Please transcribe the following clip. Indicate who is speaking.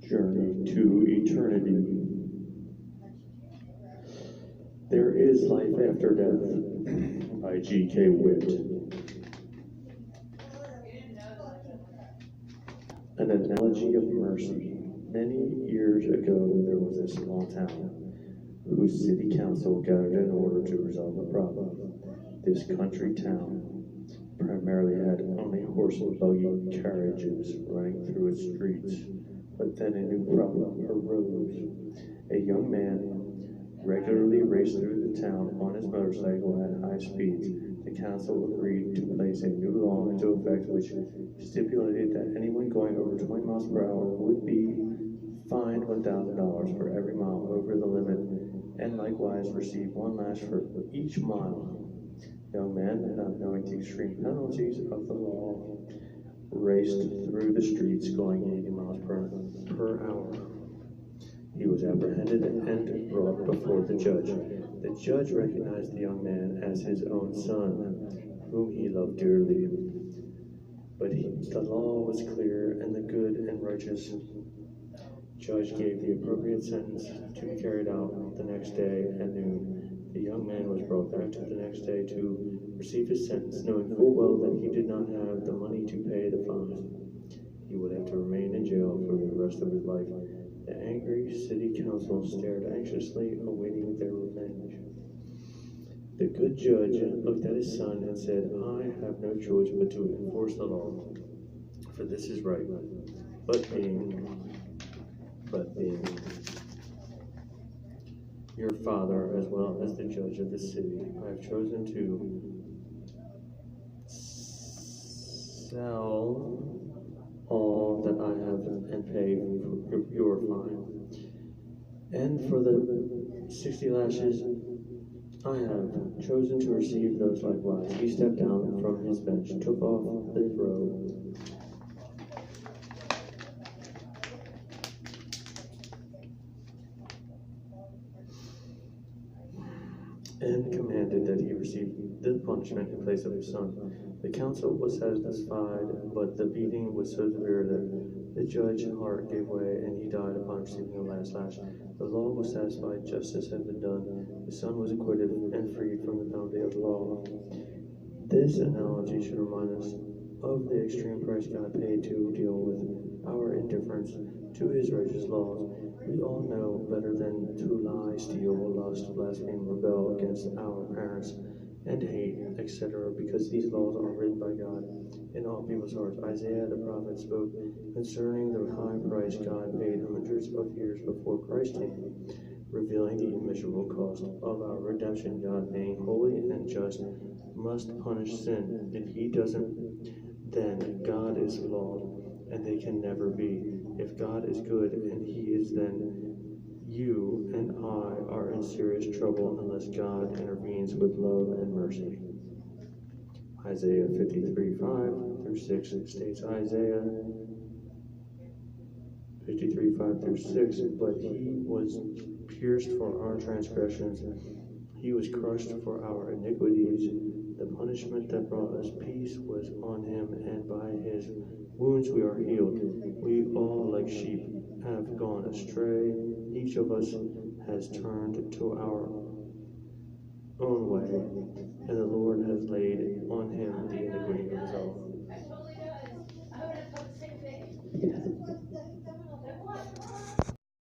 Speaker 1: Journey to Eternity. There is Life After Death by G.K. Witt. An analogy of mercy. Many years ago, there was a small town whose city council gathered in order to resolve a problem. This country town primarily had only horse and buggy carriages running through its streets. But then a new problem arose. A young man regularly raced through the town on his motorcycle at high speeds. The council agreed to place a new law into effect which stipulated that anyone going over 20 miles per hour would be fined $1,000 for every mile over the limit, and likewise receive one lash for each mile. Young man, not knowing the extreme penalties of the law, raced through the streets going 80 miles per hour. He was apprehended and brought before the judge. The judge recognized the young man as his own son, whom he loved dearly. But the law was clear, and the good and righteous judge gave the appropriate sentence to be carried out the next day at noon. The young man was brought back to the next day to receive his sentence, knowing full well that he did not have the money to pay the fine. He would have to remain in jail for the rest of his life. The angry city council stared anxiously, awaiting their revenge. The good judge looked at his son and said, "I have no choice but to enforce the law, for this is right. But being your father as well as the judge of the city, I have chosen to sell all that I have and pay for your fine. And for the 60 lashes, I have chosen to receive those likewise." He stepped down from his bench, took off his robe, and commanded that he receive the punishment in place of his son. The council was satisfied, but the beating was so severe that the judge's heart gave way, and he died upon receiving the last lash. The law was satisfied, justice had been done. The son was acquitted and freed from the penalty of the law. This analogy should remind us of the extreme price God paid to deal with our indifference to his righteous laws. We all know better than to lie, steal, lust, blaspheme, rebel against our parents, and hate, etc., because these laws are written by God in all people's hearts. Isaiah the prophet spoke concerning the high price God paid hundreds of years before Christ came, revealing the immeasurable cost of our redemption. God, being holy and just, must punish sin. If he doesn't, then God is flawed, and they can never be. If God is good and he is, then you and I are in serious trouble unless God intervenes with love and mercy. Isaiah 53:5-6 states, Isaiah 53:5-6, "But he was pierced for our transgressions, he was crushed for our iniquities. The punishment that brought us peace was on him, and by his wounds we are healed. We all, like sheep, have gone astray. Each of us has turned to our own way, and the Lord has laid on him the iniquity of us all."